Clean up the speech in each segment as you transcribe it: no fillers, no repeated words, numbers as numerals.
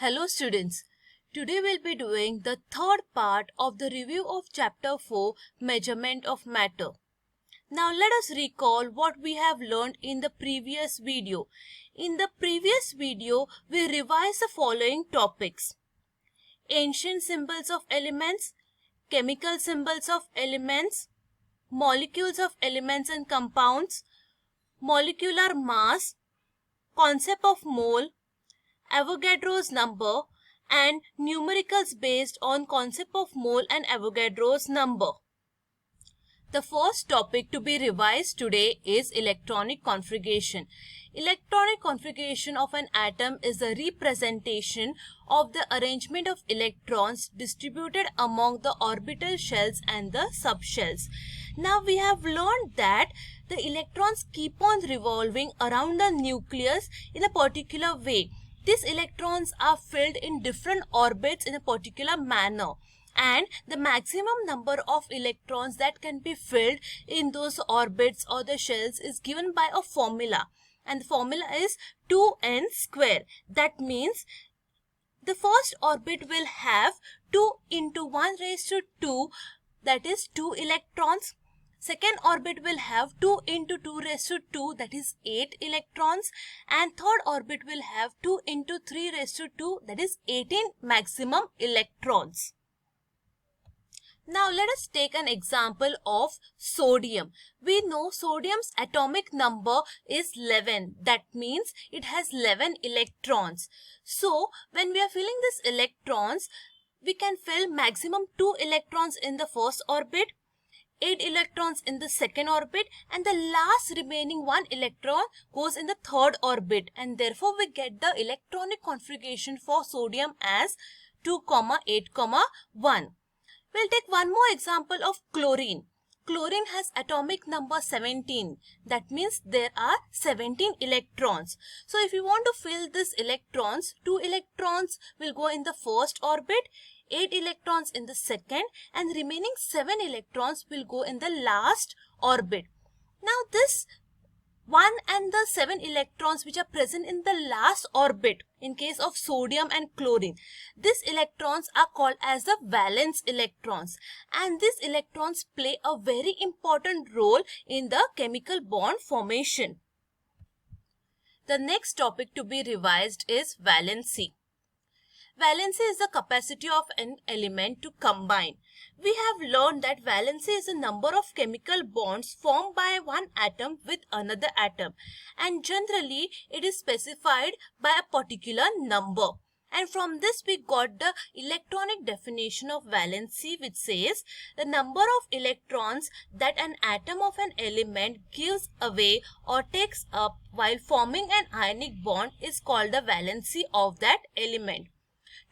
Hello students, today we'll be doing the third part of the review of chapter 4 Measurement of Matter. Now let us recall what we have learned in the previous video. In the previous video, we revised the following topics: ancient symbols of elements, chemical symbols of elements, molecules of elements and compounds, molecular mass, concept of mole, Avogadro's number, and numericals based on concept of mole and Avogadro's number. The first topic to be revised today is electronic configuration. Electronic configuration of an atom is a representation of the arrangement of electrons distributed among the orbital shells and the subshells. Now we have learned that the electrons keep on revolving around the nucleus in a particular way. These electrons are filled in different orbits in a particular manner, and the maximum number of electrons that can be filled in those orbits or the shells is given by a formula, and the formula is 2n square. That means the first orbit will have 2 into 1 raised to 2, that is 2 electrons. Second orbit will have 2 into 2 raised to 2, that is 8 electrons, and third orbit will have 2 into 3 raised to 2, that is 18 maximum electrons. Now let us take an example of sodium. We know sodium's atomic number is 11. That means it has 11 electrons. So when we are filling these electrons, we can fill maximum 2 electrons in the first orbit, 8 electrons in the second orbit, and the last remaining 1 electron goes in the third orbit, and therefore we get the electronic configuration for sodium as 2, 8, 1. We'll take one more example of chlorine. Chlorine has atomic number 17. That means there are 17 electrons. So if you want to fill these electrons, 2 electrons will go in the first orbit, 8 electrons in the second, and remaining 7 electrons will go in the last orbit. Now this 1 and the 7 electrons which are present in the last orbit in case of sodium and chlorine, these electrons are called as the valence electrons, and these electrons play a very important role in the chemical bond formation. The next topic to be revised is valency. Valency is the capacity of an element to combine. We have learned that valency is the number of chemical bonds formed by one atom with another atom, and generally it is specified by a particular number. And from this we got the electronic definition of valency, which says the number of electrons that an atom of an element gives away or takes up while forming an ionic bond is called the valency of that element.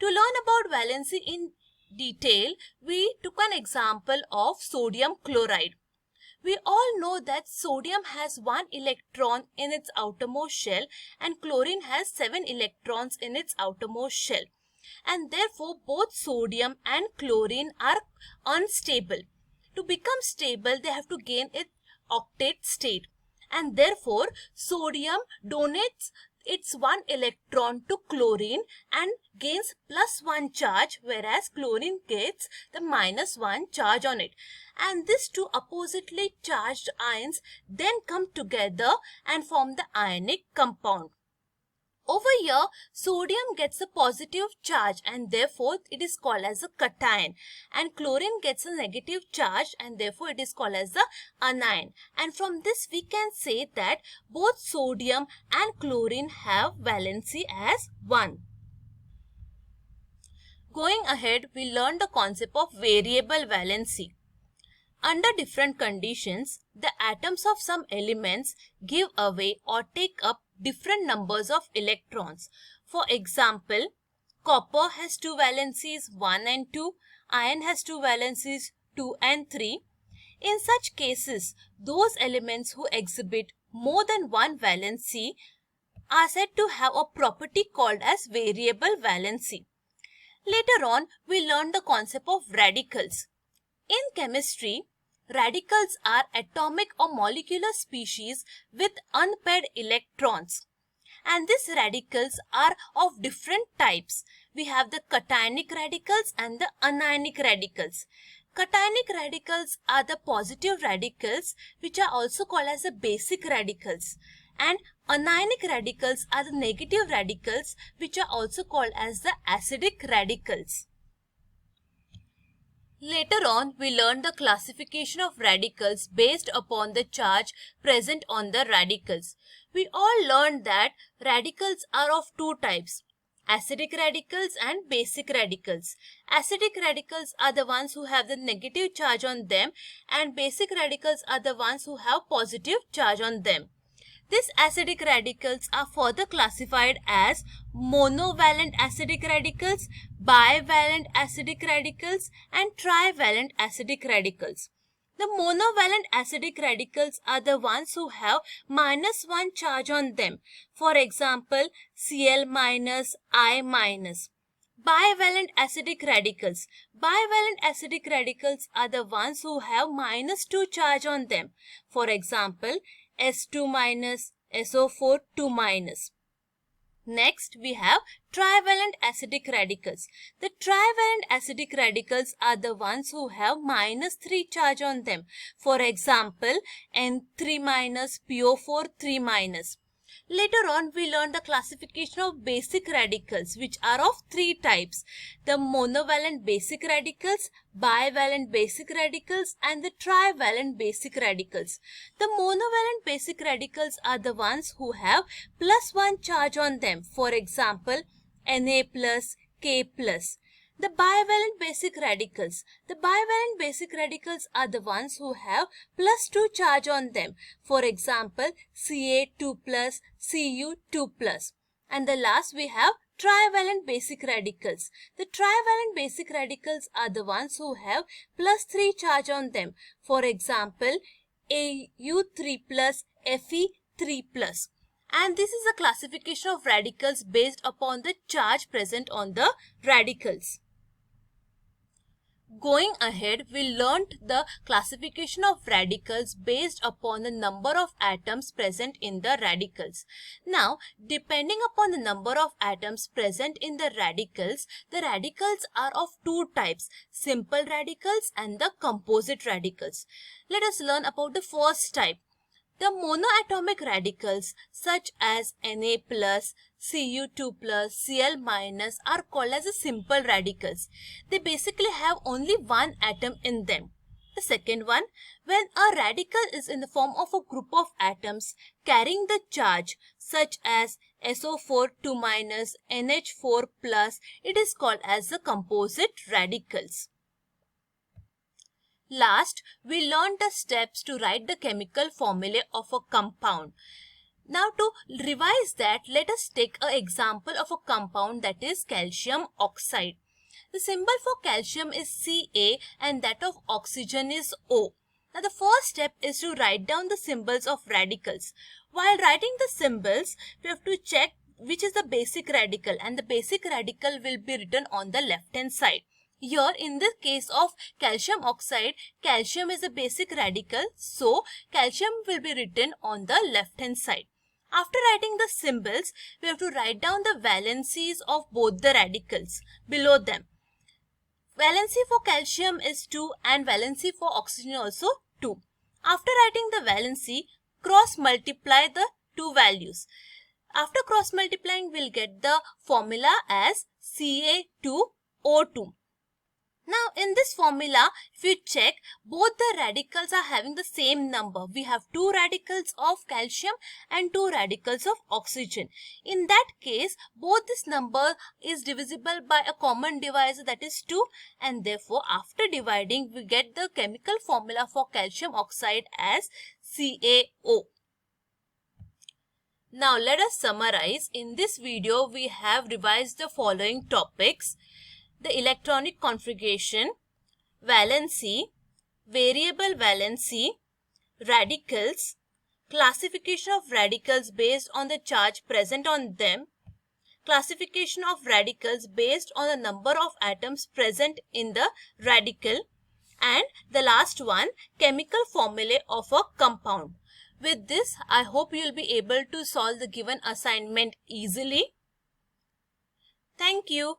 To learn about valency in detail, we took an example of sodium chloride. We all know that sodium has 1 electron in its outermost shell and chlorine has 7 electrons in its outermost shell. And therefore, both sodium and chlorine are unstable. To become stable, they have to gain its octet state. And therefore, sodium donates its 1 electron to chlorine and gains +1 charge, whereas chlorine gets the -1 charge on it. And these two oppositely charged ions then come together and form the ionic compound. Over here, sodium gets a positive charge and therefore it is called as a cation, and chlorine gets a negative charge and therefore it is called as the anion. And from this we can say that both sodium and chlorine have valency as 1. Going ahead, we learn the concept of variable valency. Under different conditions, the atoms of some elements give away or take up different numbers of electrons. For example, copper has 2 valencies, 1 and 2. Iron has 2 valencies, 2 and 3. In such cases, those elements who exhibit more than 1 valency are said to have a property called as variable valency. Later on, we learned the concept of radicals. In chemistry, radicals are atomic or molecular species with unpaired electrons. and these radicals are of different types. We have the cationic radicals and the anionic radicals. Cationic radicals are the positive radicals which are also called as the basic radicals, and anionic radicals are the negative radicals which are also called as the acidic radicals. Later on, we learned the classification of radicals based upon the charge present on the radicals. We all learned that radicals are of two types: acidic radicals and basic radicals. Acidic radicals are the ones who have the negative charge on them, and basic radicals are the ones who have positive charge on them. These acidic radicals are further classified as monovalent acidic radicals, bivalent acidic radicals, and trivalent acidic radicals. The monovalent acidic radicals are the ones who have -1 charge on them. For example, Cl minus, I minus. Bivalent acidic radicals. Bivalent acidic radicals are the ones who have -2 charge on them. For example, S2 minus, SO4 2 minus. Next, we have trivalent acidic radicals. The trivalent acidic radicals are the ones who have -3 charge on them. For example, N3 minus, PO4 3 minus. Later on, we learned the classification of basic radicals, which are of three types: the monovalent basic radicals, bivalent basic radicals, and the trivalent basic radicals. The monovalent basic radicals are the ones who have +1 charge on them. For example, Na plus, K plus. The bivalent basic radicals. The bivalent basic radicals are the ones who have +2 charge on them. For example, Ca2 plus, Cu2 plus. And the last, we have trivalent basic radicals. The trivalent basic radicals are the ones who have +3 charge on them. For example, Au3 plus, Fe3 plus. And this is a classification of radicals based upon the charge present on the radicals. Going ahead, we learnt the classification of radicals based upon the number of atoms present in the radicals. Now, depending upon the number of atoms present in the radicals are of two types: simple radicals and the composite radicals. Let us learn about the first type. The monoatomic radicals such as Na plus, Cu2 plus, Cl minus are called as simple radicals. They basically have only one atom in them. The second one, when a radical is in the form of a group of atoms carrying the charge such as SO4 2 minus, NH4 plus, it is called as the composite radicals. Last, we learned the steps to write the chemical formulae of a compound. Now, to revise that, let us take an example of a compound, that is calcium oxide. The symbol for calcium is Ca and that of oxygen is O. Now, the first step is to write down the symbols of radicals. While writing the symbols, we have to check which is the basic radical, and the basic radical will be written on the left hand side. Here, in the case of calcium oxide, calcium is a basic radical, so calcium will be written on the left hand side. After writing the symbols, we have to write down the valencies of both the radicals below them. Valency for calcium is 2 and valency for oxygen also 2. After writing the valency, cross multiply the two values. After cross multiplying, we'll get the formula as Ca2O2. Now, in this formula, if you check, both the radicals are having the same number. We have 2 radicals of calcium and 2 radicals of oxygen. In that case, both this number is divisible by a common divisor, that is 2, and therefore, after dividing, we get the chemical formula for calcium oxide as CaO. Now, let us summarize. In this video, we have revised the following topics: the electronic configuration, valency, variable valency, radicals, classification of radicals based on the charge present on them, classification of radicals based on the number of atoms present in the radical, and the last one, chemical formulae of a compound. With this, I hope you'll be able to solve the given assignment easily. Thank you.